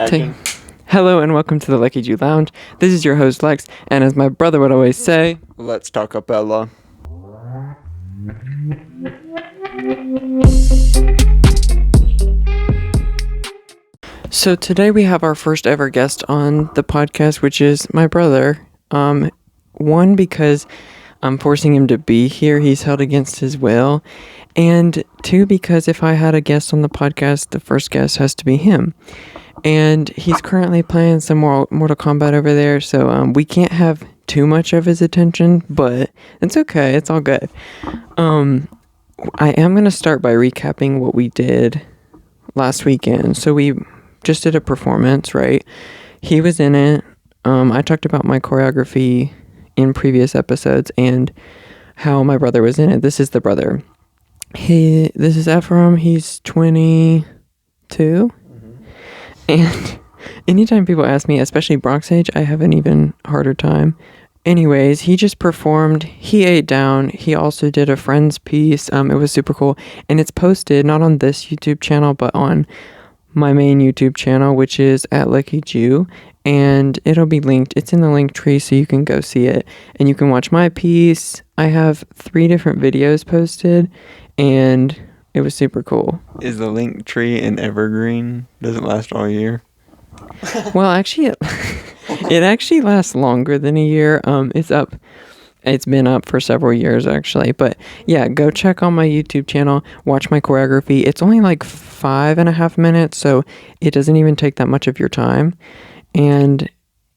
Action. Hello and welcome to the Leckiju Lounge. This is your host Lex, and as my brother would always say, let's talk Capella. So today we have our first ever guest on the podcast, which is my brother. One, because I'm forcing him to be here. He's held against his will. And two, because if I had a guest on the podcast, the first guest has to be him. And he's currently playing some more Mortal Kombat over there, so we can't have too much of his attention, but it's okay. It's all good. I am going to start by recapping what we did last weekend. So we just did a performance, right? He was in it. I talked about my choreography in previous episodes and how my brother was in it. This is the brother. This is Ephraim. He's 22. And anytime people ask me, especially Bronx age, I have an even harder time. Anyways, he just performed. He ate down. He also did a Friends piece. It was super cool. And it's posted not on this YouTube channel, but on my main YouTube channel, which is at Leckiju. And it'll be linked. It's in the link tree, so you can go see it. And you can watch my piece. I have 3 different videos posted. And it was super cool. Is the link tree an evergreen? Does it last all year? Well, actually, it actually lasts longer than a year. It's up. It's been up for several years, actually. But yeah, go check on my YouTube channel. Watch my choreography. It's only like 5.5 minutes, so it doesn't even take that much of your time. And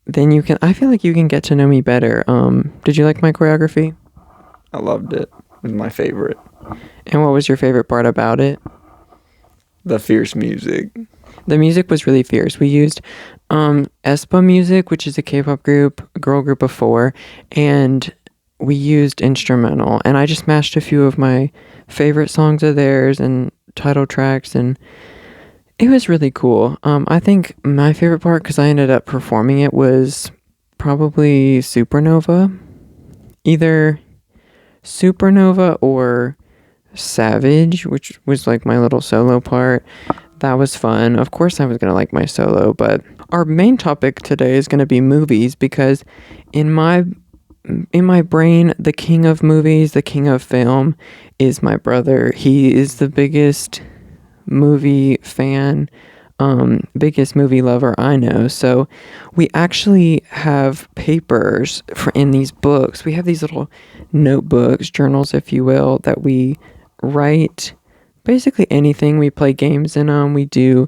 then I feel like you can get to know me better. Did you like my choreography? I loved it. It was my favorite. And what was your favorite part about it? The fierce music. The music was really fierce. We used aespa music, which is a Kpop group, a girl group of 4, and we used instrumental. And I just mashed a few of my favorite songs of theirs and title tracks, and it was really cool. I think my favorite part, because I ended up performing it, was probably Supernova. Either Supernova or Savage, which was like my little solo part. That was fun. Of course I was going to like my solo, but our main topic today is going to be movies, because in my brain, the king of movies, the king of film is my brother. He is the biggest movie fan, biggest movie lover I know. So we actually have papers in these books. We have these little notebooks, journals, if you will, that we write basically anything. We play games in them. We do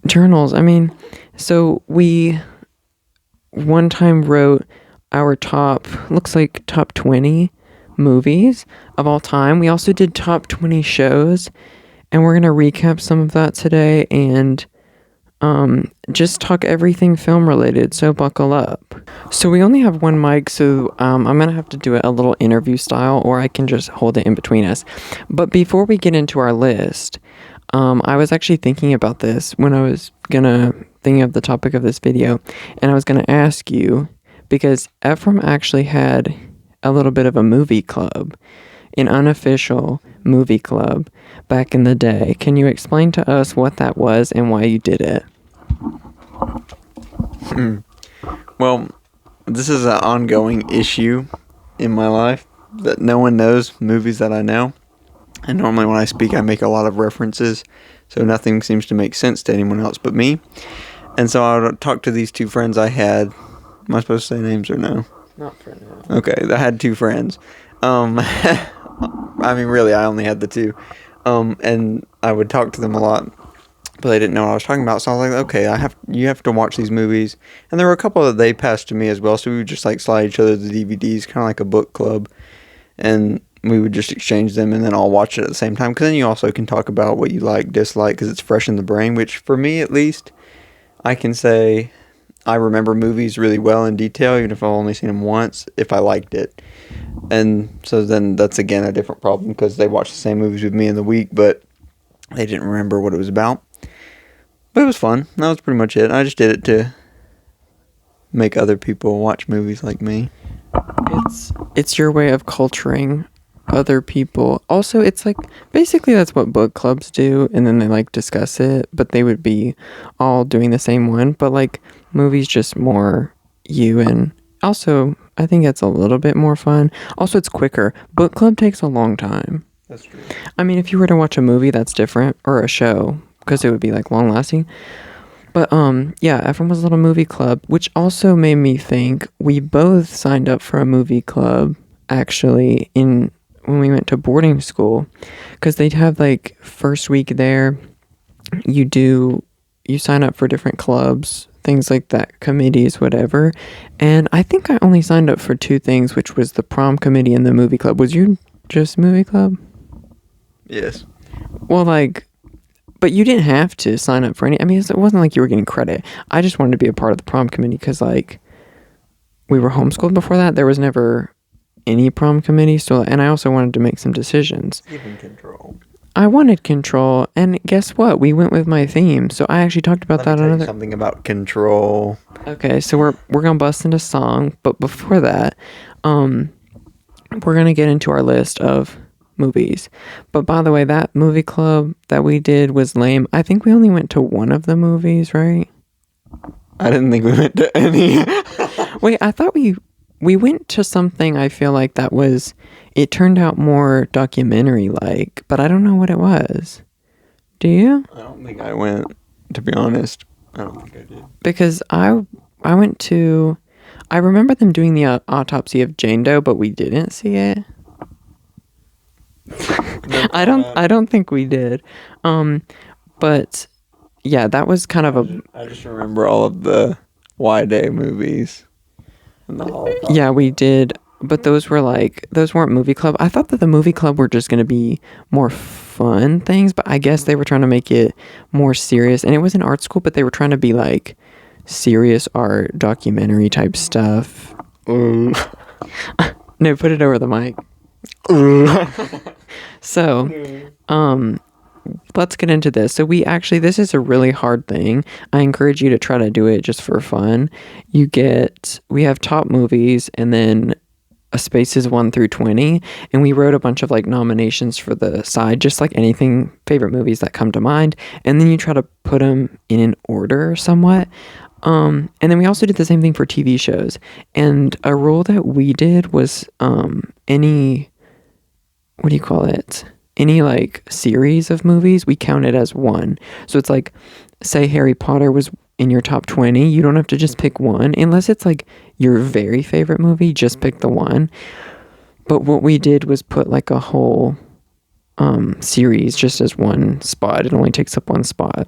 journals. So we one time wrote our top 20 movies of all time. We also did top 20 shows, and we're going to recap some of that today and just talk everything film related, so buckle up. So we only have one mic, so I'm going to have to do it a little interview style, or I can just hold it in between us. But before we get into our list, I was actually thinking about this when I was thinking of the topic of this video, and I was going to ask you, because Ephraim actually had a little bit of a movie club, an unofficial movie club back in the day. Can you explain to us what that was and why you did it? Well, this is an ongoing issue in my life that no one knows movies that I know. And normally when I speak, I make a lot of references, so nothing seems to make sense to anyone else but me. And so I would talk to these 2 friends I had. Am I supposed to say names or no? Not for now. Okay, I had 2 friends. Really, I only had the 2. And I would talk to them a lot, but they didn't know what I was talking about. So I was like, okay, you have to watch these movies. And there were a couple that they passed to me as well. So we would just like slide each other the DVDs, kind of like a book club. And we would just exchange them and then all watch it at the same time. Because then you also can talk about what you like, dislike, because it's fresh in the brain, which for me at least, I can say I remember movies really well in detail, even if I've only seen them once, if I liked it. And so then that's again a different problem, because they watched the same movies with me in the week, but they didn't remember what it was about. But it was fun. That was pretty much it. I just did it to make other people watch movies like me. It's your way of culturing other people. Also, it's like basically that's what book clubs do, and then they like discuss it, but they would be all doing the same one. But like movies, just more you, and also I think it's a little bit more fun. Also, it's quicker. Book club takes a long time. That's true. I mean, if you were to watch a movie, that's different, or a show, because it would be like long lasting. But yeah, everyone was a little movie club, which also made me think we both signed up for a movie club actually in when we went to boarding school, because they'd have like first week there, you sign up for different clubs, things like that, committees, whatever. And I think I only signed up for two things, which was the prom committee and the movie club. Was you just movie club? Yes. Well, like, but you didn't have to sign up for any. I mean, it wasn't like you were getting credit. I just wanted to be a part of the prom committee because, like, we were homeschooled before that. There was never any prom committee. So, and I also wanted to make some decisions. Even control. I wanted control, and guess what? We went with my theme. So I actually talked about that another. Something about control. Okay, so we're gonna bust into song, but before that, we're gonna get into our list of movies. But by the way, that movie club that we did was lame. I think we only went to one of the movies, right? I didn't think we went to any. Wait, I thought we went to something. I feel like that was. It turned out more documentary like, but I don't know what it was. Do you? I don't think I went. To be honest, I don't think I did. Because I went to. I remember them doing the autopsy of Jane Doe, but we didn't see it. I don't think we did. But yeah, that was kind of a. I just remember all of the Y Day movies. And the Holocaust. Yeah, we did, but those weren't movie club. I thought that the movie club were just gonna be more fun things, but I guess they were trying to make it more serious. And it was an art school, but they were trying to be like serious art, documentary type stuff. No, put it over the mic. So, let's get into this. So this is a really hard thing. I encourage you to try to do it just for fun. We have top movies and then a spaces 1 through 20. And we wrote a bunch of like nominations for the side, just like anything, favorite movies that come to mind. And then you try to put them in an order somewhat. And then we also did the same thing for TV shows. And a rule that we did was, what do you call it? Any like series of movies, we count it as one. So it's like, say Harry Potter was in your top 20, you don't have to just pick one unless it's like your very favorite movie, just pick the one. But what we did was put like a whole series just as one spot. It only takes up one spot.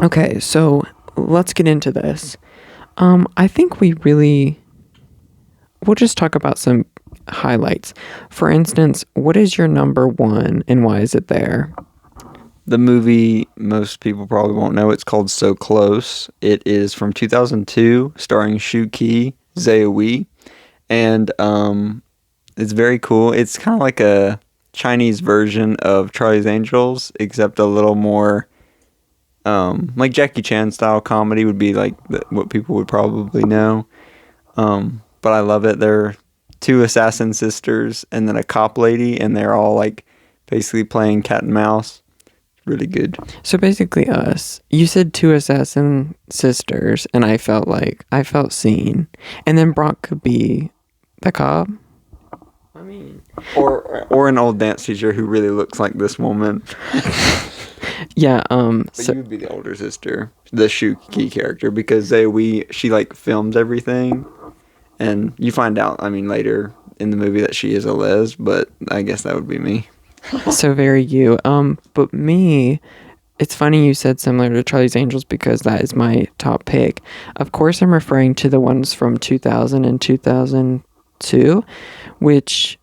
Okay, so let's get into this. I think we'll just talk about some highlights. For instance, what is your number one and why is it there? The movie most people probably won't know. It's called So Close. It is from 2002, starring Shu Qi, Wei, and it's very cool. It's kind of like a Chinese version of Charlie's Angels, except a little more like Jackie Chan style comedy would be like what people would probably know. But I love it. They're two assassin sisters and then a cop lady, and they're all like basically playing cat and mouse. Really good. So basically us. You said two assassin sisters, and I felt seen. And then Brock could be the cop. I mean, or an old dance teacher who really looks like this woman. Yeah. But you would be the older sister, the Shuki character, because she like films everything, and you find out. I mean, later in the movie that she is a les, but I guess that would be me. So very you. But me, it's funny you said similar to Charlie's Angels because that is my top pick. Of course, I'm referring to the ones from 2000 and 2002, which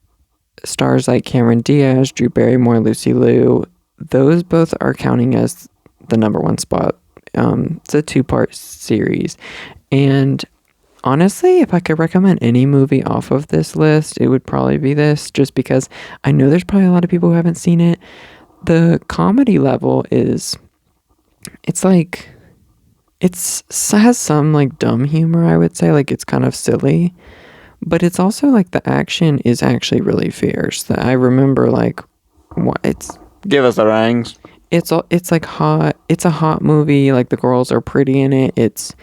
stars like Cameron Diaz, Drew Barrymore, Lucy Liu. Those both are counting as the number one spot. It's a 2-part series. And honestly, if I could recommend any movie off of this list, it would probably be this, just because I know there's probably a lot of people who haven't seen it. The comedy level has some like dumb humor, I would say, like it's kind of silly, but it's also like the action is actually really fierce. That I remember like what Give us the rangs. it's like hot. It's a hot movie. Like the girls are pretty in it. It's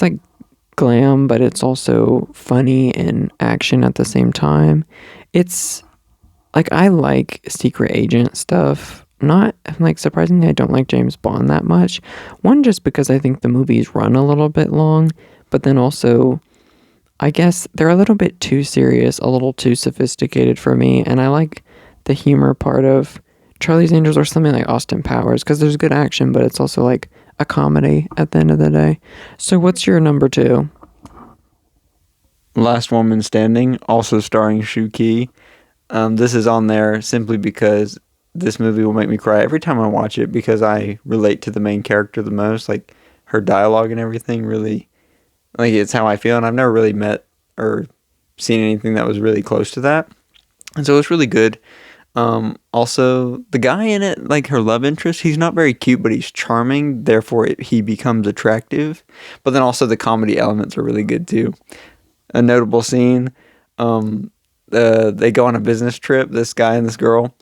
like glam, but it's also funny and action at the same time. It's like I like secret agent stuff. Not like surprisingly, I don't like James Bond that much. One, just because I think the movies run a little bit long, but then also I guess they're a little bit too serious, a little too sophisticated for me, and I like the humor part of Charlie's Angels or something like Austin Powers because there's good action, but it's also like a comedy at the end of the day. So, what's your number two? Last Woman Standing, also starring Shuki. This is on there simply because this movie will make me cry every time I watch it because I relate to the main character the most. Like her dialogue and everything really, like it's how I feel, and I've never really met or seen anything that was really close to that. And so it's really good. Also, the guy in it, like her love interest, he's not very cute, but he's charming. Therefore, he becomes attractive. But then also the comedy elements are really good too. A notable scene. They go on a business trip, this guy and this girl,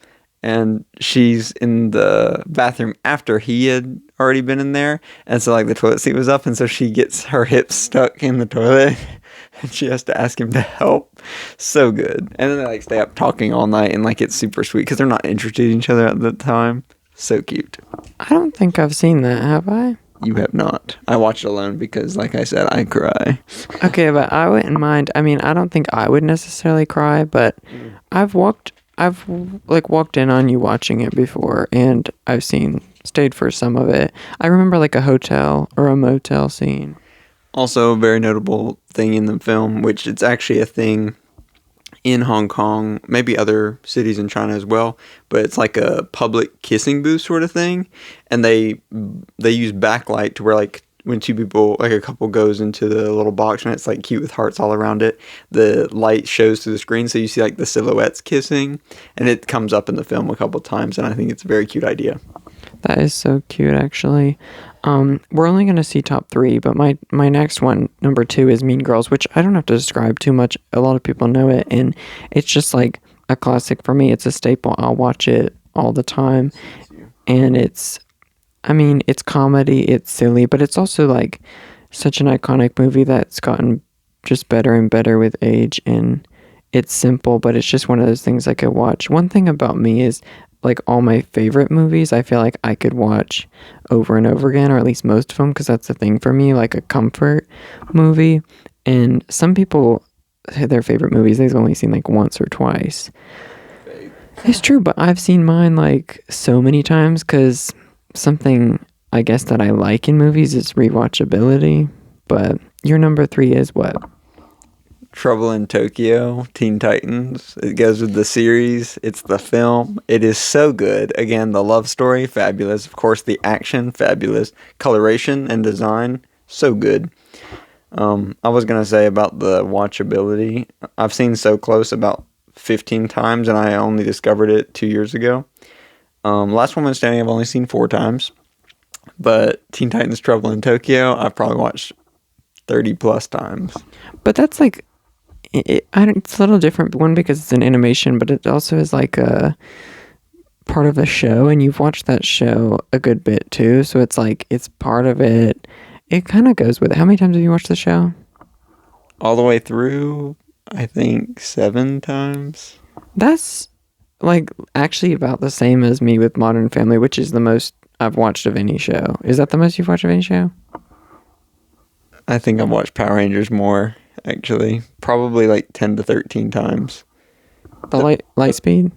and she's in the bathroom after he had already been in there, and so like the toilet seat was up, and so she gets her hips stuck in the toilet, and she has to ask him to help. So good. And then they like stay up talking all night, and like it's super sweet because they're not interested in each other at the time. So cute. I don't think I've seen that, have I? You have not. I watched it alone because, like I said, I cry. Okay, but I wouldn't mind. I mean, I don't think I would necessarily cry, but I've like walked in on you watching it before, and stayed for some of it. I remember like a hotel or a motel scene. Also, a very notable thing in the film, which it's actually a thing in Hong Kong, maybe other cities in China as well, but it's like a public kissing booth sort of thing, and they use backlight to where like when two people, like a couple, goes into the little box and it's like cute with hearts all around it, the light shows through the screen so you see like the silhouettes kissing, and it comes up in the film a couple times, and I think it's a very cute idea. That is so cute, actually. We're only going to see top three, but my next one, number two, is Mean Girls, which I don't have to describe too much. A lot of people know it, and it's just like a classic for me. It's a staple. I'll watch it all the time, and it's comedy, it's silly, but it's also like such an iconic movie that's gotten just better and better with age, and it's simple, but it's just one of those things I could watch. One thing about me is like all my favorite movies, I feel like I could watch over and over again, or at least most of them, because that's the thing for me, like a comfort movie. And some people, their favorite movies they've only seen like once or twice. It's true, but I've seen mine like so many times because something I guess that I like in movies is rewatchability. But your number three is what? Trouble in Tokyo, Teen Titans. It goes with the series. It's the film. It is so good. Again, the love story, fabulous. Of course, the action, fabulous. Coloration and design, so good. I was going to say about the watchability. I've seen So Close about 15 times, and I only discovered it 2 years ago. Last Woman Standing I've only seen 4 times. But Teen Titans Trouble in Tokyo, I've probably watched 30 plus times. But that's like, it's a little different. One, because it's an animation, but it also is like a part of the show, and you've watched that show a good bit too. So it's like, it's part of it. It kind of goes with it. How many times have you watched the show? All the way through, I think 7 times. That's like actually about the same as me with Modern Family, which is the most I've watched of any show. Is that the most you've watched of any show? I think I've watched Power Rangers more, actually. Probably like 10 to 13 times. The Lightspeed?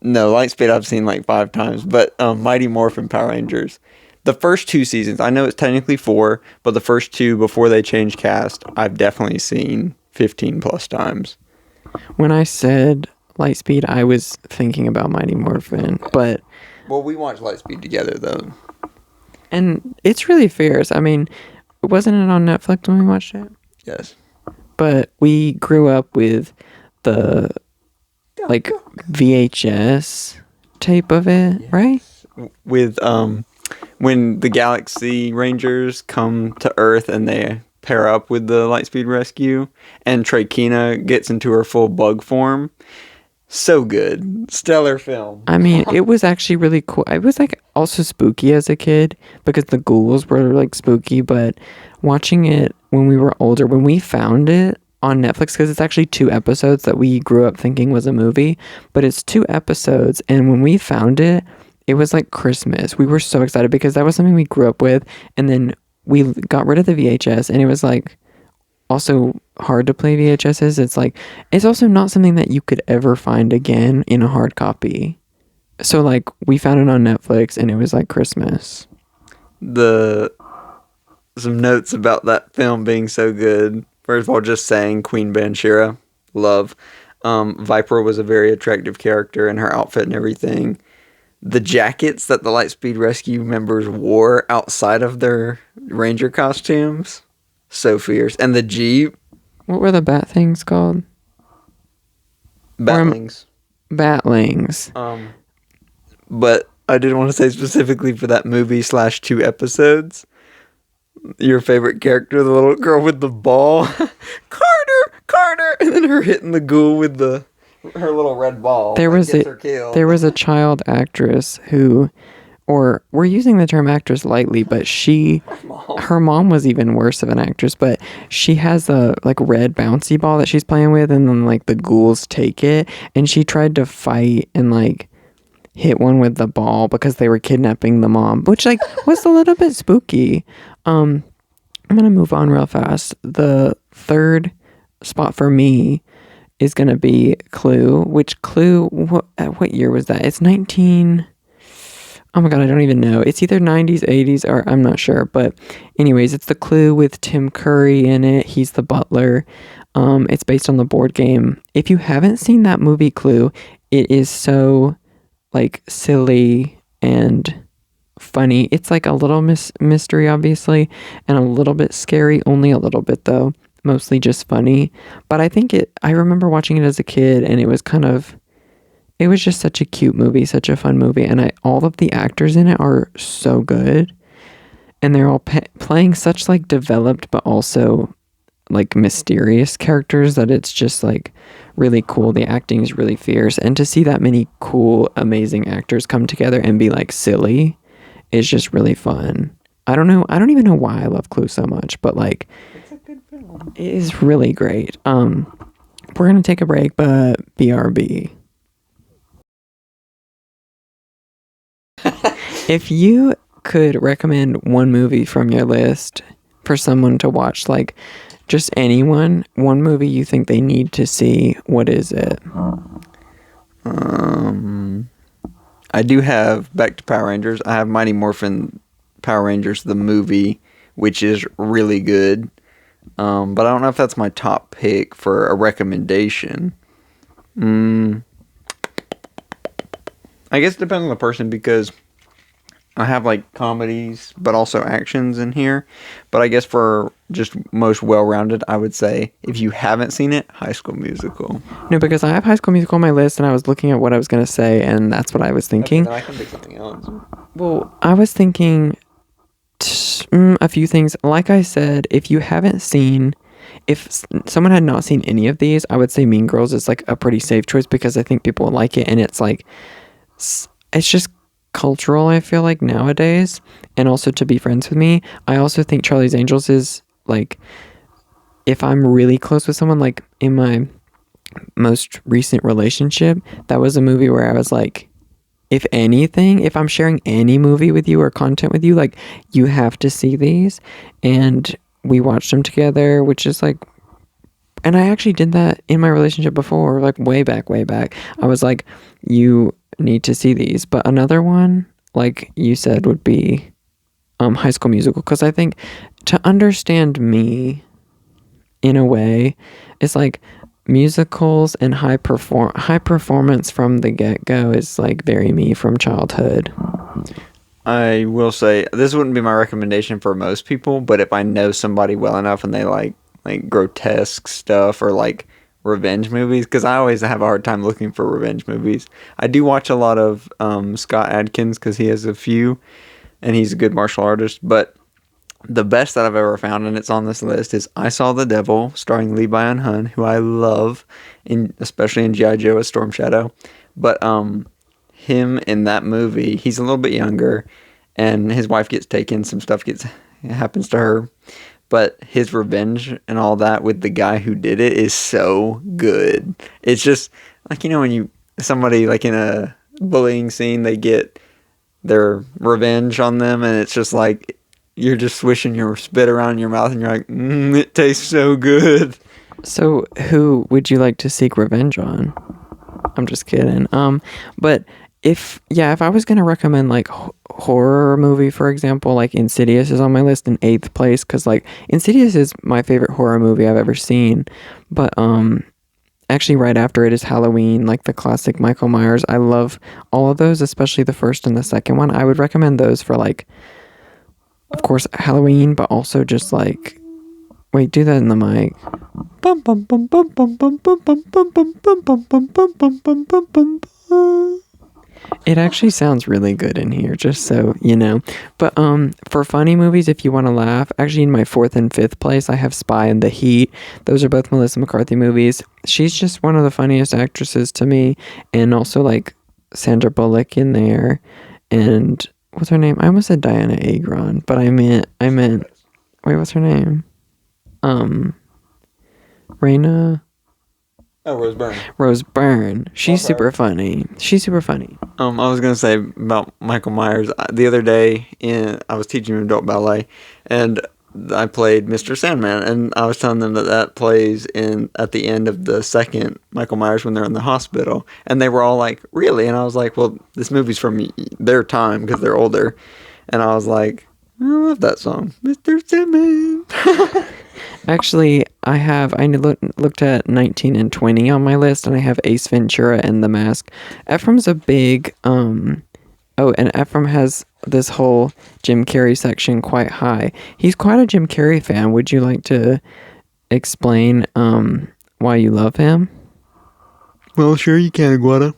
No, Lightspeed I've seen like 5 times, but Mighty Morphin Power Rangers. The first 2 seasons, I know it's technically 4, but the first 2 before they changed cast, I've definitely seen 15 plus times. When I said Lightspeed, I was thinking about Mighty Morphin, but... Well, we watched Lightspeed together, though. And it's really fierce. I mean, wasn't it on Netflix when we watched it? Yes. But we grew up with the, like, VHS tape of it, right? With, when the Galaxy Rangers come to Earth and they pair up with the Lightspeed Rescue, and Trakina gets into her full bug form. So good. Stellar film. I mean, it was actually really cool. It was like also spooky as a kid because the ghouls were like spooky, but watching it when we were older, when we found it on Netflix, because it's actually 2 episodes that we grew up thinking was a movie, but it's 2 episodes. And when we found it, it was like Christmas. We were so excited because that was something we grew up with. And then we got rid of the VHS, and it was like also hard to play VHSs. It's like, it's also not something that you could ever find again in a hard copy. So like we found it on Netflix and it was like Christmas. Some notes about that film being so good. First of all, just saying Queen Bansheera, love. Viper was a very attractive character in her outfit and everything. The jackets that the Lightspeed Rescue members wore outside of their ranger costumes, so fierce. And the Jeep. What were the bat things called? Batlings. Batlings. But I did want to say specifically for that movie / 2 episodes, your favorite character, the little girl with the ball. Carter! And then her hitting the ghoul with her little red ball. There was a child actress who, or we're using the term actress lightly, but her mom was even worse of an actress, but she has a like red bouncy ball that she's playing with, and then like the ghouls take it, and she tried to fight and like hit one with the ball because they were kidnapping the mom, which like was a little bit spooky. I'm gonna move on real fast. The third spot for me is gonna be Clue, which Clue, what year was that? It's 19... Oh my god, I don't even know. It's either 90s, 80s, or I'm not sure. But anyways, it's the Clue with Tim Curry in it. He's the butler. It's based on the board game. If you haven't seen that movie Clue, it is so like silly and funny. It's like a little mystery, obviously, and a little bit scary. Only a little bit though. Mostly just funny. But I remember watching it as a kid, and it was just such a cute movie, such a fun movie, and all of the actors in it are so good, and they're all playing such like developed but also like mysterious characters that it's just like really cool. The acting is really fierce, and to see that many cool, amazing actors come together and be like silly is just really fun. I don't even know why I love Clue so much, but like It's a good film. it is really great. We're gonna take a break, but BRB. If you could recommend one movie from your list for someone to watch, like just anyone, one movie you think they need to see, what is it? I do have, back to Power Rangers, I have Mighty Morphin Power Rangers the movie, which is really good. But I don't know if that's my top pick for a recommendation. I guess it depends on the person, because I have like comedies but also actions in here. But I guess for just most well-rounded, I would say if you haven't seen it, High School Musical. No, because I have High School Musical on my list, and I was looking at what I was going to say, and that's what I was thinking. Okay, then I can pick something else. Well, I was thinking a few things. Like I said, if someone had not seen any of these, I would say Mean Girls is like a pretty safe choice, because I think people will like it, and it's like, it's just cultural, I feel like, nowadays. And also To Be Friends with Me. I also think Charlie's Angels is like, if I'm really close with someone, like in my most recent relationship, that was a movie where I was like, if anything, if I'm sharing any movie with you or content with you, like, you have to see these. And we watched them together, which is like, and I actually did that in my relationship before, like way back. I was like, you need to see these. But another one, like you said, would be High School Musical, because I think to understand me in a way, it's like musicals and high performance from the get-go is like very me from childhood. I will say, this wouldn't be my recommendation for most people, but if I know somebody well enough and they like grotesque stuff or like revenge movies, because I always have a hard time looking for revenge movies. I do watch a lot of Scott Adkins, because he has a few, and he's a good martial artist. But The best that I've ever found, and it's on this list, is I Saw the Devil, starring Lee Byung-hun, who I love, especially in G.I. Joe as Storm Shadow. But him in that movie, he's a little bit younger, and his wife gets taken. Some stuff happens to her, but his revenge and all that with the guy who did it is so good. It's just like, when somebody like in a bullying scene, they get their revenge on them, and it's just like you're just swishing your spit around in your mouth, and you're like, it tastes so good. So, who would you like to seek revenge on? I'm just kidding. But if I was gonna recommend like horror movie, for example, like Insidious is on my list in 8th place, because like Insidious is my favorite horror movie I've ever seen. But actually right after it is Halloween, like the classic Michael Myers. I love all of those, especially the first and the second one. I would recommend those for like, of course, Halloween, but also just like, wait, do that in the mic. Bum bum bum bum bum bum bum bum bum bum bum bum bum bum bum bum bum bum. It actually sounds really good in here, just so you know. But for funny movies, if you want to laugh, actually in my 4th and 5th place, I have Spy and The Heat. Those are both Melissa McCarthy movies. She's just one of the funniest actresses to me, and also like Sandra Bullock in there, and what's her name? I almost said Diana Agron, but I meant. Wait, what's her name? Raina. Oh, Rose Byrne. Rose Byrne. She's super funny. I was gonna say about Michael Myers. The other day, I was teaching adult ballet, and I played Mr. Sandman, and I was telling them that plays at the end of the second Michael Myers when they're in the hospital, and they were all like, "Really?" And I was like, "Well, this movie's from their time because they're older," and I was like, "I love that song, Mr. Sandman." Actually, I looked at 19 and 20 on my list, and I have Ace Ventura and The Mask. Ephraim's a big, and Ephraim has this whole Jim Carrey section quite high. He's quite a Jim Carrey fan. Would you like to explain, why you love him? Well, sure you can, Iguana.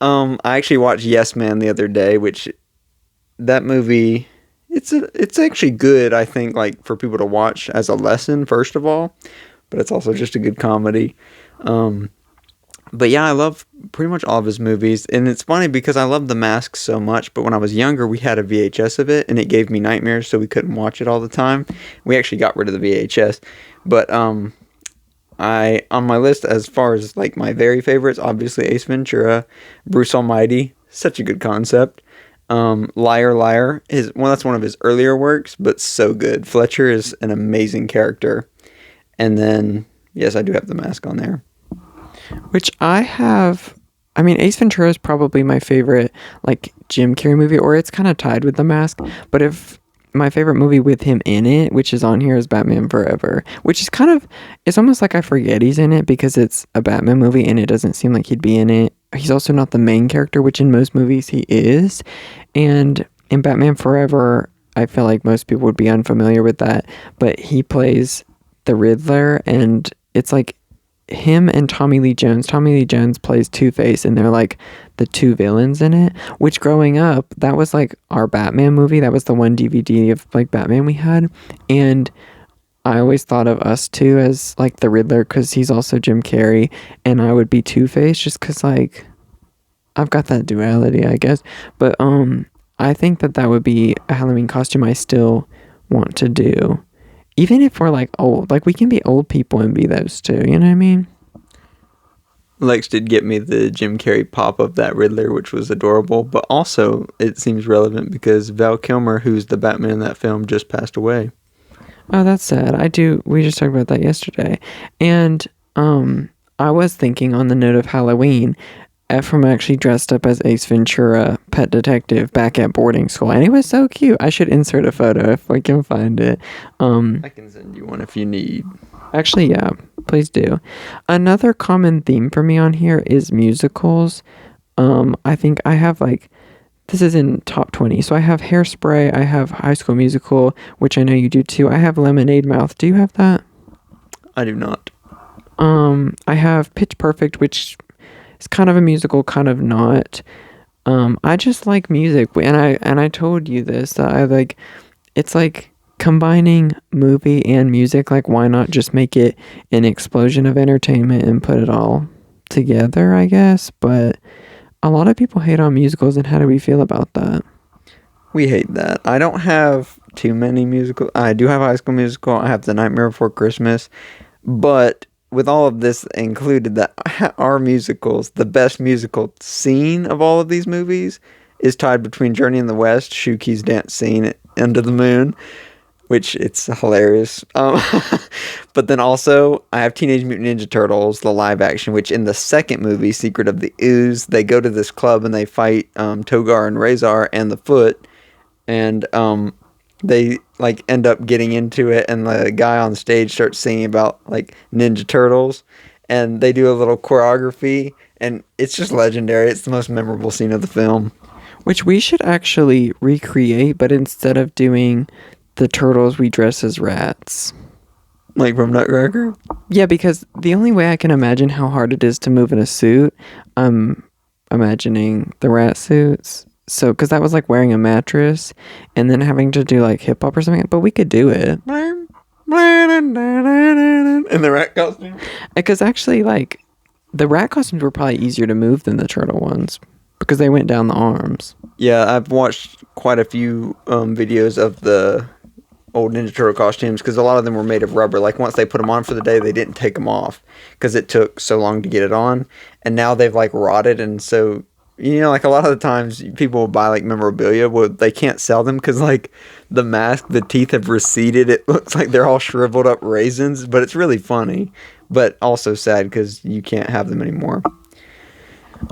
I actually watched Yes Man the other day, which that movie, it's actually good, I think, like for people to watch as a lesson first of all, but it's also just a good comedy. But yeah, I love pretty much all of his movies, and it's funny because I love The Mask so much, but when I was younger, we had a VHS of it, and it gave me nightmares, so we couldn't watch it all the time. We actually got rid of the VHS, but on my list as far as like my very favorites, obviously Ace Ventura, Bruce Almighty, such a good concept. Liar Liar that's one of his earlier works, but so good. Fletcher is an amazing character, and then yes, I do have The Mask on there. Which Ace Ventura is probably my favorite, like, Jim Carrey movie, or it's kind of tied with The Mask, but if my favorite movie with him in it, which is on here, is Batman Forever, which is it's almost like I forget he's in it because it's a Batman movie and it doesn't seem like he'd be in it. He's also not the main character, which in most movies he is, and in Batman Forever, I feel like most people would be unfamiliar with that, but he plays the Riddler, and it's like him and Tommy Lee Jones. Tommy Lee Jones plays Two-Face, and they're like the two villains in it, which growing up, that was like our Batman movie. That was the one DVD of like Batman we had, and I always thought of us two as like the Riddler because he's also Jim Carrey, and I would be Two-Face just because like I've got that duality, I guess. But I think that would be a Halloween costume I still want to do. Even if we're like old, like we can be old people and be those too, you know what I mean? Lex did get me the Jim Carrey pop of that Riddler, which was adorable, but also it seems relevant because Val Kilmer, who's the Batman in that film, just passed away. Oh, that's sad. We just talked about that yesterday. And I was thinking on the note of Halloween, Ephraim actually dressed up as Ace Ventura, pet detective, back at boarding school, and it was so cute. I should insert a photo if I can find it. I can send you one if you need. Actually, yeah, please do. Another common theme for me on here is musicals. I think I have this is in top 20. So I have Hairspray, I have High School Musical, which I know you do too. I have Lemonade Mouth. Do you have that? I do not. I have Pitch Perfect, which is kind of a musical, kind of not. I just like music, and I told you this, that it's like combining movie and music, like why not just make it an explosion of entertainment and put it all together, I guess. But a lot of people hate on musicals, and how do we feel about that? We hate that. I don't have too many musicals. I do have High School Musical. I have The Nightmare Before Christmas. But with all of this included, that our musicals, the best musical scene of all of these movies, is tied between Journey in the West, Shuki's dance scene, Under the Moon, which it's hilarious. But then also, I have Teenage Mutant Ninja Turtles, the live action, which in the second movie, Secret of the Ooze, they go to this club and they fight Togar and Razor and the Foot, and they like end up getting into it, and the guy on stage starts singing about like Ninja Turtles, and they do a little choreography, and it's just legendary. It's the most memorable scene of the film. Which we should actually recreate, but instead of doing the turtles, we dress as rats. Like from Nutcracker? Yeah, because the only way I can imagine how hard it is to move in a suit, I'm imagining the rat suits. So, because that was like wearing a mattress and then having to do like hip hop or something, but we could do it. In the rat costume? Because actually, like, the rat costumes were probably easier to move than the turtle ones because they went down the arms. Yeah, I've watched quite a few videos of the old Ninja Turtle costumes because a lot of them were made of rubber. Like once they put them on for the day, they didn't take them off because it took so long to get it on. And now they've like rotted, and so like a lot of the times people will buy like memorabilia where they can't sell them because like the mask, the teeth have receded. It looks like they're all shriveled up raisins, but it's really funny, but also sad because you can't have them anymore.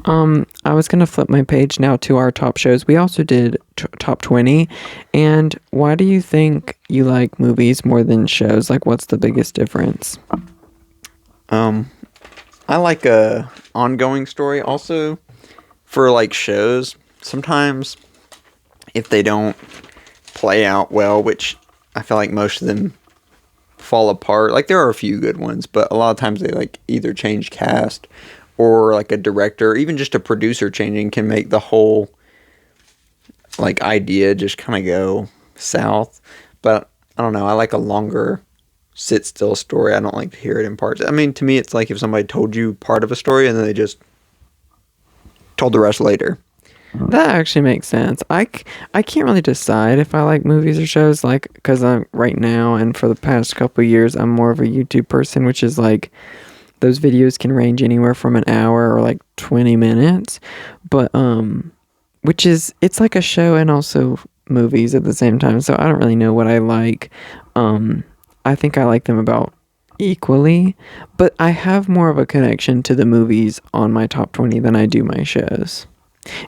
I was gonna flip my page now to our top shows. We also did top 20, and why do you think you like movies more than shows? Like, what's the biggest difference? I like a ongoing story. Also, for like shows, sometimes if they don't play out well, which I feel like most of them fall apart. Like there are a few good ones, but a lot of times they like either change cast or like a director, even just a producer changing can make the whole like idea just kind of go south. But I don't know. I like a longer sit still story. I don't like to hear it in parts. I mean, to me, it's like if somebody told you part of a story and then they just told the rest later. That actually makes sense. I can't really decide if I like movies or shows, like, because I'm right now and for the past couple of years, I'm more of a YouTube person, which is like, those videos can range anywhere from an hour or like 20 minutes, but which is, it's like a show and also movies at the same time, so I don't really know what I like. I think I like them about equally, but I have more of a connection to the movies on my top 20 than I do my shows.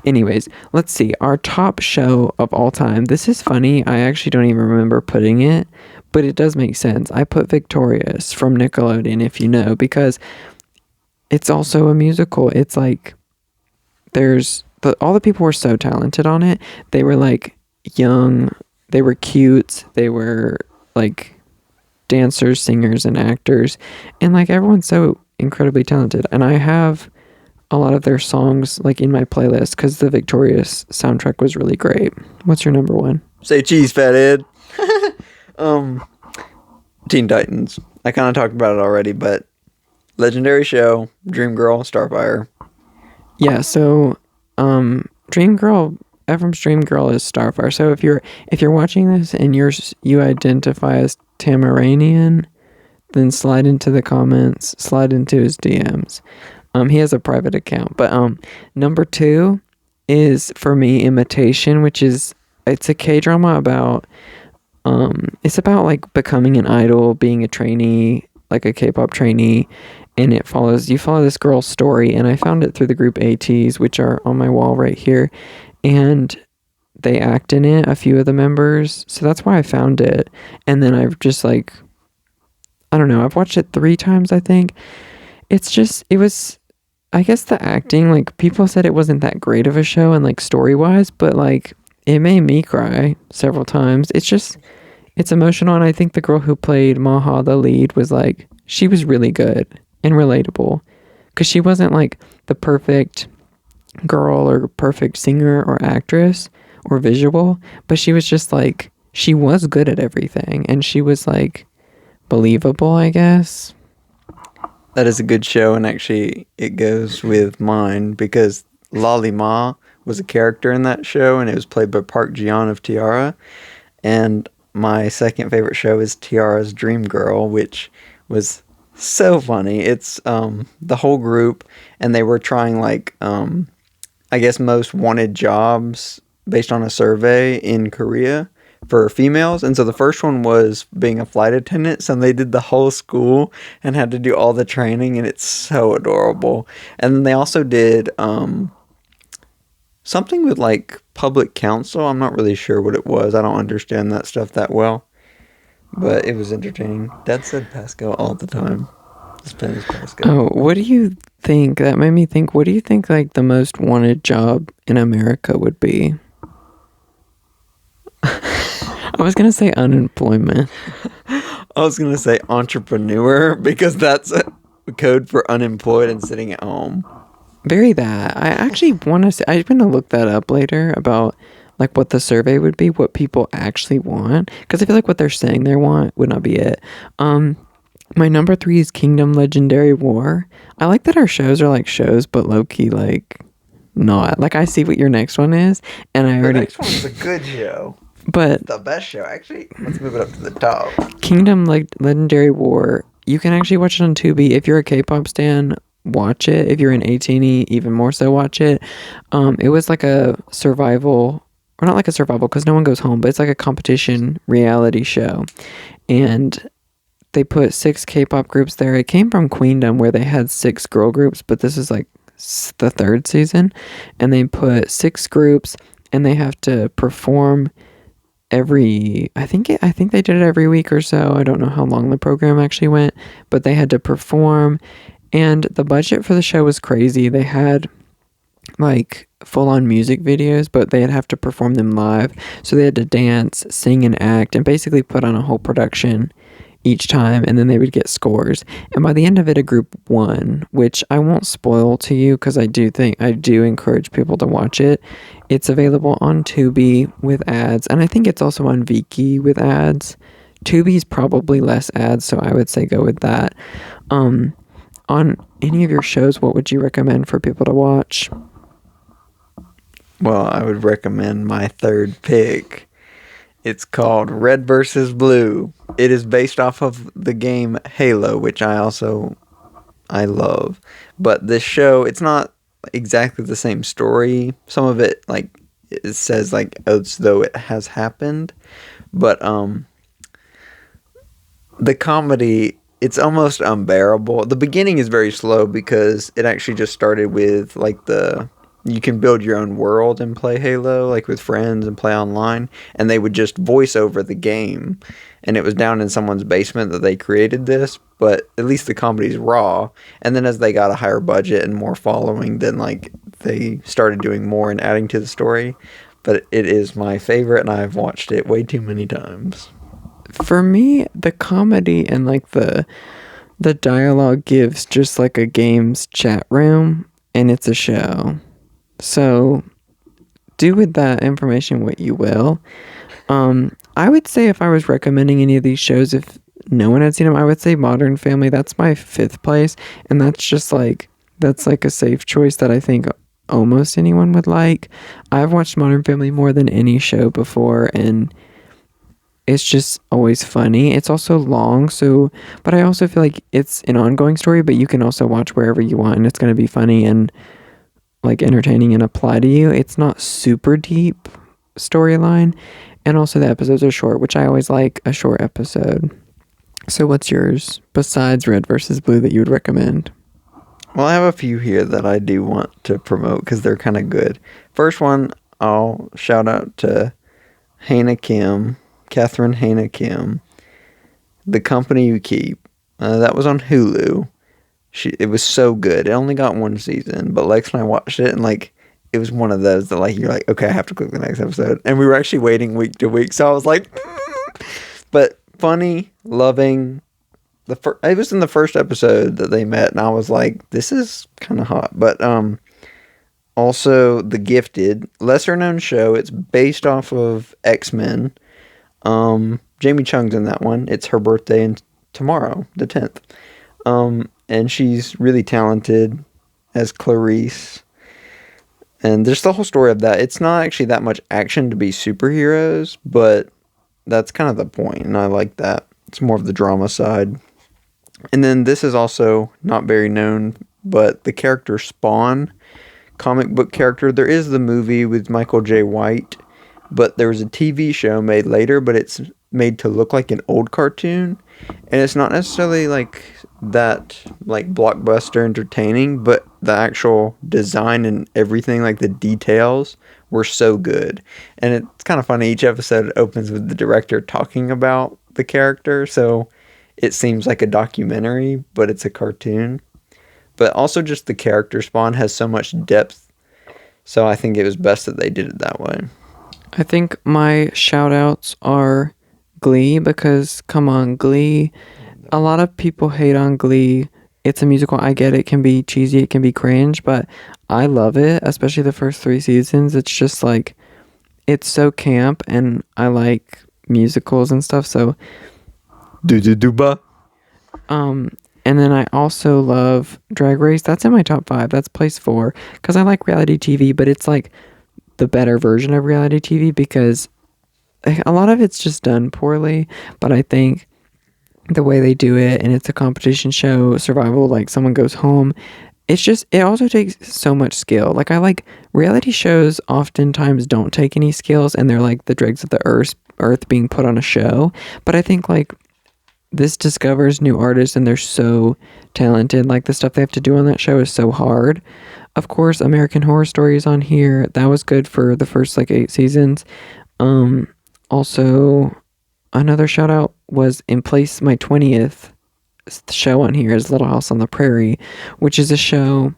Anyways, let's see. Our top show of all time. This is funny. I actually don't even remember putting it, but it does make sense. I put Victorious from Nickelodeon, if you know, because it's also a musical. It's like all the people were so talented on it. They were like young, they were cute, they were like dancers, singers, and actors, and like everyone's so incredibly talented. And I have a lot of their songs like in my playlist because the Victorious soundtrack was really great. What's your number one? Say cheese, fat Ed. Teen Titans. I kind of talked about it already, but legendary show, Dream Girl, Starfire. Yeah, so Dream Girl, Ephraim's Dream Girl is Starfire. So if you're watching this and you identify as Tamaranian, then slide into the comments, slide into his DMs. He has a private account. But number 2 is for me Imitation, which is, it's a K-drama about it's about like becoming an idol, being a trainee, like a K-pop trainee, and you follow this girl's story, and I found it through the group ATs, which are on my wall right here, and they act in it, a few of the members, so that's why I found it. And then I've just like, I don't know, I've watched it 3 times, I think. It was, I guess the acting, like people said it wasn't that great of a show and like story-wise, but like it made me cry several times. It's emotional, and I think the girl who played Maha, the lead, was like, she was really good and relatable because she wasn't like the perfect girl or perfect singer or actress or visual, but she was just like, she was good at everything, and she was like believable, I guess. That is a good show, and actually, it goes with mine because Lolly Ma was a character in that show, and it was played by Park Ji-yeon of Tiara. And my second favorite show is Tiara's Dream Girl, which was so funny. It's the whole group, and they were trying like I guess most wanted jobs based on a survey in Korea for females. And so the first one was being a flight attendant. So they did the whole school and had to do all the training, and it's so adorable. And then they also did something with like public counsel. I'm not really sure what it was. I don't understand that stuff that well. But it was entertaining. Dad said Pascal all the time. Spanish Pascal. Oh, what do you think? That made me think, what do you think like the most wanted job in America would be? I was going to say unemployment. I was going to say entrepreneur because that's a code for unemployed and sitting at home. Very that. I actually want to say, I'm going to look that up later about like what the survey would be, what people actually want. Because I feel like what they're saying they want would not be it. My number 3 is Kingdom Legendary War. I like that our shows are like shows, but low-key like not. Like I see what your next one is, and I already... The next one's a good show. But... The best show, actually. Let's move it up to the top. Kingdom Legendary War. You can actually watch it on Tubi. If you're a K-pop stan, watch it. If you're an 18E, even more so watch it. It was like a survival... Or not like a survival, because no one goes home, but it's like a competition reality show. And... they put 6 K-pop groups there. It came from Queendom, where they had 6 girl groups, but this is like the 3rd season. And they put 6 groups, and they have to perform every... I think they did it every week or so. I don't know how long the program actually went, but they had to perform. And the budget for the show was crazy. They had like full-on music videos, but they'd have to perform them live. So they had to dance, sing, and act, and basically put on a whole production each time, and then they would get scores. And by the end of it, a group won, which I won't spoil to you because I do encourage people to watch it. It's available on Tubi with ads, and I think it's also on Viki with ads. Tubi's probably less ads, so I would say go with that. On any of your shows, what would you recommend for people to watch? Well, I would recommend my third pick. It's called Red vs. Blue. It is based off of the game Halo, which I love. But this show, it's not exactly the same story. Some of it, like, it says, like, as though it has happened. But, the comedy, it's almost unbearable. The beginning is very slow because it actually just started with, like, you can build your own world and play Halo, like with friends and play online. And they would just voice over the game. And it was down in someone's basement that they created this. But at least the comedy's raw. And then as they got a higher budget and more following, then like they started doing more and adding to the story. But it is my favorite, and I've watched it way too many times. For me, the comedy and like the dialogue gives just like a game's chat room, and it's a show. So do with that information what you will. I would say if I was recommending any of these shows, if no one had seen them, I would say Modern Family. That's my 5th place, and that's like a safe choice that I think almost anyone would like. I've watched Modern Family more than any show before, and it's just always funny. It's also long, but I also feel like it's an ongoing story, but you can also watch wherever you want, and it's going to be funny and like entertaining and apply to you. It's not super deep storyline, and also the episodes are short, which I always like a short episode. So what's yours besides Red vs. Blue that you would recommend? Well, I have a few here that I do want to promote because they're kind of good. First one, I'll shout out to Catherine Hannah Kim, The Company You Keep. That was on Hulu. It was so good. It only got 1 season, but Lex and I watched it, and like it was one of those that like you're like, okay, I have to click the next episode, and we were actually waiting week to week, so I was like, but funny, loving. It was in the first episode that they met, and I was like, this is kind of hot. But also The Gifted, lesser known show. It's based off of X-Men. Jamie Chung's in that one. It's her birthday tomorrow, the 10th. And she's really talented as Clarice. And there's the whole story of that. It's not actually that much action to be superheroes, but that's kind of the point, and I like that. It's more of the drama side. And then this is also not very known, but the character Spawn, comic book character, there is the movie with Michael J. White, but there was a TV show made later, but it's made to look like an old cartoon, and it's not necessarily like that like blockbuster entertaining, but the actual design and everything, like the details were so good. And it's kind of funny, each episode opens with the director talking about the character, so it seems like a documentary, but it's a cartoon. But also just the character Spawn has so much depth, so I think it was best that they did it that way. I think my shout outs are Glee, because come on, Glee. A lot of people hate on Glee. It's a musical. I get it. It can be cheesy, it can be cringe, but I love it, especially the first 3 seasons. It's just like, it's so camp, and I like musicals and stuff. So, Do-do-do-ba. and then I also love Drag Race. That's in my top 5. That's place 4, because I like reality TV, but it's like the better version of reality TV, because a lot of it's just done poorly. But I think the way they do it, and it's a competition show, survival, like someone goes home, it also takes so much skill. Like, I like reality shows oftentimes don't take any skills, and they're like the dregs of the earth being put on a show. But I think like this discovers new artists, and they're so talented. Like, the stuff they have to do on that show is so hard. Of course, American Horror Story is on here. That was good for the first like 8 seasons. Also, another shout out was in place, my 20th show on here is Little House on the Prairie, which is a show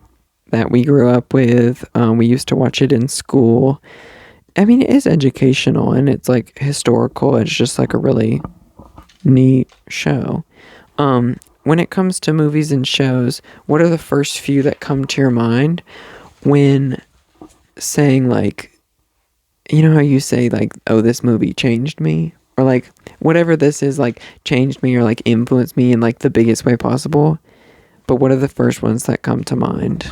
that we grew up with. We used to watch it in school. I mean, it is educational, and it's like historical. It's just like a really neat show. When it comes to movies and shows, what are the first few that come to your mind when saying, like, you know how you say like, oh, this movie changed me, or like whatever this is, like changed me or like influenced me in like the biggest way possible? But what are the first ones that come to mind?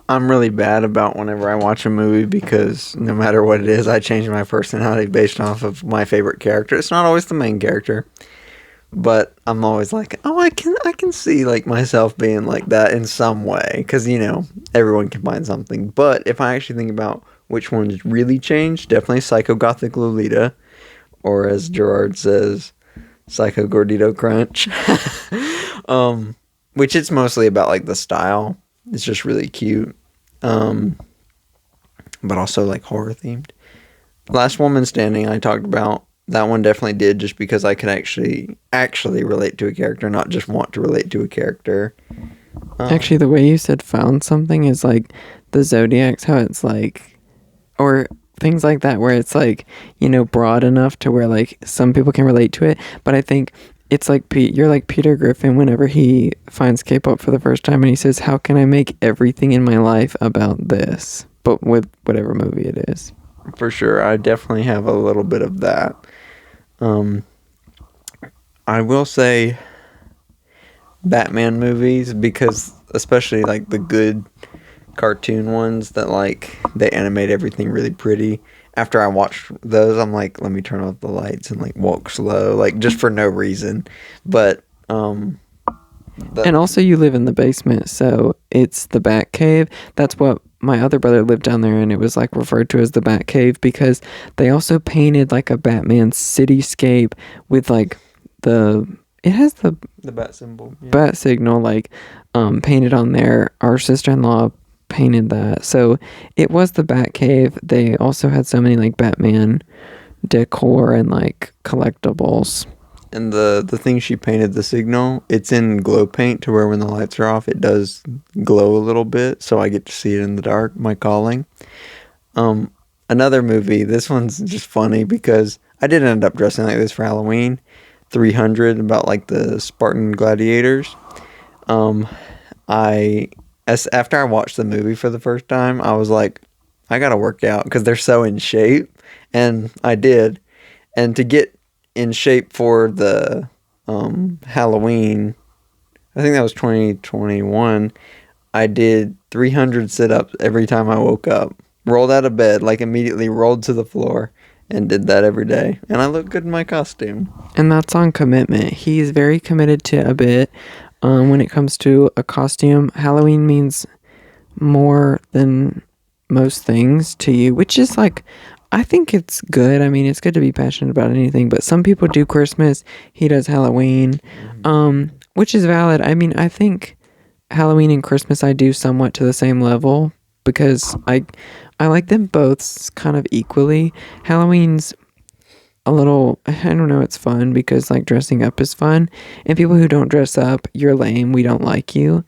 I'm really bad about whenever I watch a movie, because no matter what it is, I change my personality based off of my favorite character. It's not always the main character, but I'm always like, oh, I can see like myself being like that in some way, because everyone can find something. But if I actually think about which ones really changed, definitely Psycho Gothic Lolita, or as Gerard says, Psycho Gordito Crunch. Which it's mostly about like the style. It's just really cute. But also like horror themed. Last Woman Standing I talked about. That one definitely did, just because I could actually relate to a character, not just want to relate to a character. Actually, the way you said found something is like the Zodiacs, how it's like, or things like that, where it's like, broad enough to where like some people can relate to it. But I think it's like you're like Peter Griffin whenever he finds K-pop for the first time, and he says, how can I make everything in my life about this? But with whatever movie it is. For sure, I definitely have a little bit of that. I will say Batman movies, because especially like the good cartoon ones that like they animate everything really pretty. After I watched those, I'm like, let me turn off the lights and like walk slow, like just for no reason. But and also you live in the basement, so it's the Bat Cave. That's what my other brother lived down there, and it was like referred to as the Bat Cave, because they also painted like a Batman cityscape with like it has the bat symbol, yeah. Bat signal like painted on there. Our sister-in-law painted that, so it was the Bat Cave. They also had so many like Batman decor and like collectibles. And the thing she painted, the signal, it's in glow paint, to where when the lights are off, it does glow a little bit, so I get to see it in the dark, my calling. Another movie, this one's just funny, because I did end up dressing like this for Halloween, 300, about like the Spartan gladiators. After I watched the movie for the first time, I was like, I gotta work out, because they're so in shape. And I did. And to get in shape for the Halloween, I think that was 2021, I did 300 sit-ups every time I woke up. Rolled out of bed, like immediately rolled to the floor and did that every day. And I look good in my costume. And that's on commitment. He's very committed to a bit. When it comes to a costume, Halloween means more than most things to you, which is like, I think it's good. I mean, it's good to be passionate about anything, but some people do Christmas. He does Halloween, which is valid. I mean, I think Halloween and Christmas I do somewhat to the same level because I like them both kind of equally. Halloween's a little, I don't know, it's fun because like dressing up is fun, and people who don't dress up, you're lame, we don't like you.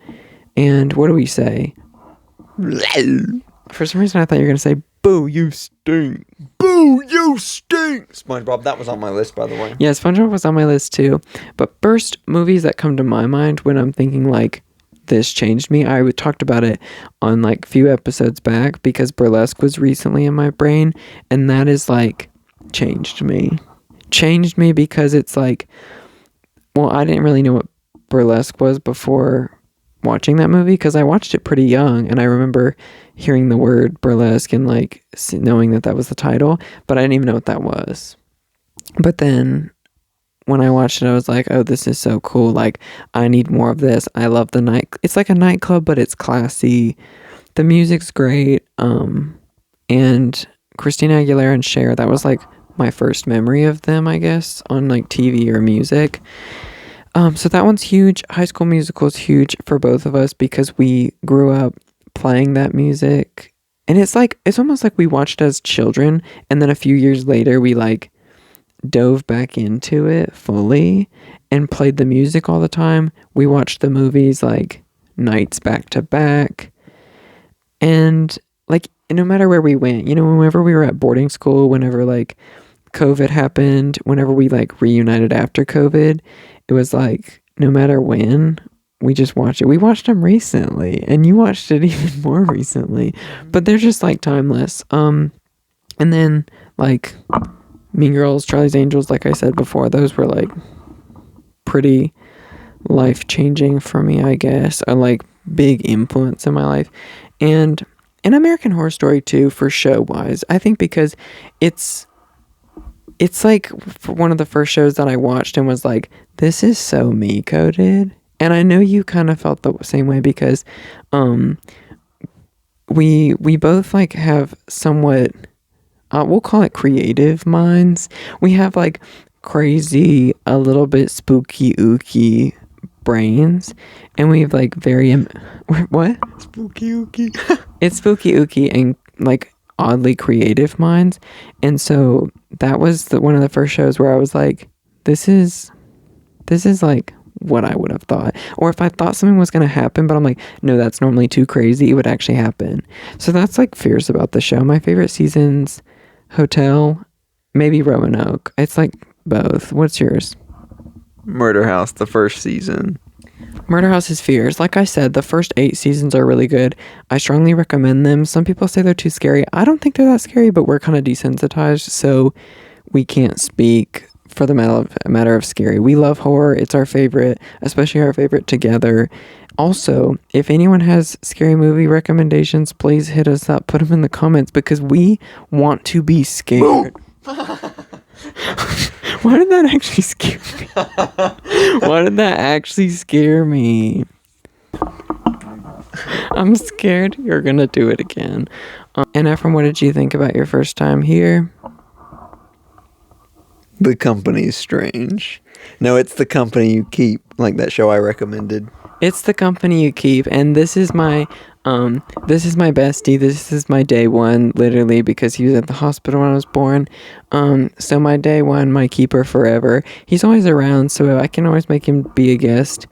And what do we say? For some reason I thought you were gonna say, boo, you stink. Boo, you stink! SpongeBob, that was on my list, by the way. Yeah, SpongeBob was on my list too. But first, movies that come to my mind when I'm thinking like, this changed me. I talked about it on like few episodes back because Burlesque was recently in my brain, and that is like changed me. Changed me because it's like, well, I didn't really know what Burlesque was before watching that movie because I watched it pretty young, and I remember hearing the word burlesque and like knowing that that was the title, but I didn't even know what that was. But then when I watched it, I was like, oh, this is so cool. Like, I need more of this. I love the night. It's like a nightclub, but it's classy. The music's great. And Christina Aguilera and Cher, that was like my first memory of them, I guess, on like TV or music. So that one's huge. High School Musical is huge for both of us because we grew up playing that music. And it's like, it's almost like we watched as children, and then a few years later, we like dove back into it fully and played the music all the time. We watched the movies like nights back to back, and like no matter where we went, you know, whenever we were at boarding school, whenever like COVID happened, whenever we like reunited after COVID, it was like no matter when, we just watched it. We watched them recently, and you watched it even more recently, but they're just like timeless. And then like Mean Girls, Charlie's Angels, like I said before, those were like pretty life-changing for me, I guess. A like big influence in my life. And an American Horror Story too, for show-wise. I think because it's like one of the first shows that I watched and was like, this is so me-coded. And I know you kind of felt the same way because we both like have somewhat, we'll call it creative minds. We have like crazy, a little bit spooky ooky brains, and we have like very what? Spooky ooky. It's spooky ooky and like oddly creative minds. And so that was one of the first shows where I was like, this is like what I would have thought. Or if I thought something was going to happen, but I'm like, no, that's normally too crazy, it would actually happen. So that's like fierce about the show. My favorite seasons, Hotel, maybe Roanoke. It's like both. What's yours? Murder House, the first season. Murder House is fierce. Like I said, the first 8 seasons are really good. I strongly recommend them. Some people say they're too scary. I don't think they're that scary, but we're kind of desensitized, so we can't speak for the matter of scary. We love horror. It's our favorite, especially our favorite together. Also, if anyone has scary movie recommendations, please hit us up. Put them in the comments because we want to be scared. Why did that actually scare me? Why did that actually scare me? I'm scared you're gonna do it again. And Ephraim, what did you think about your first time here? The Company's strange. No, it's The Company You Keep, like that show I recommended. It's The Company You Keep, and this is my bestie. This is my day one, literally, because he was at the hospital when I was born. So my day one, my keeper forever. He's always around, so I can always make him be a guest,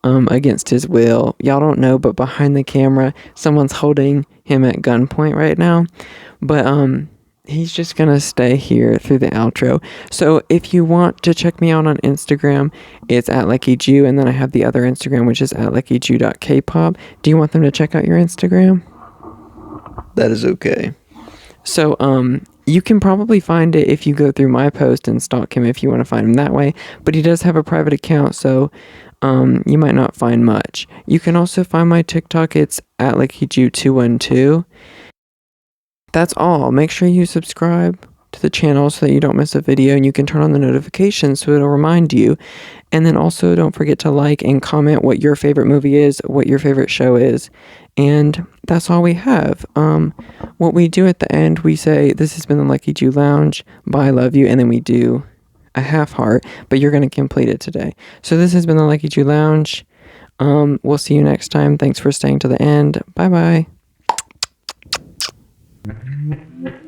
against his will. Y'all don't know, but behind the camera, someone's holding him at gunpoint right now. But he's just gonna stay here through the outro. So if you want to check me out on Instagram, it's at Leckiju, and then I have the other Instagram, which is at Leckiju.Kpop. Do you want them to check out your Instagram? That is okay. So You can probably find it if you go through my post and stalk him if you want to find him that way. But he does have a private account, so you might not find much. You can also find my TikTok. It's at Leckiju212. That's all. Make sure you subscribe to the channel so that you don't miss a video, and you can turn on the notifications so it'll remind you. And then also don't forget to like and comment what your favorite movie is, what your favorite show is. And that's all we have. What we do at the end, we say, this has been the Leckiju Lounge. Bye, love you. And then we do a half heart, but you're going to complete it today. So this has been the Leckiju Lounge. We'll see you next time. Thanks for staying to the end. Bye bye.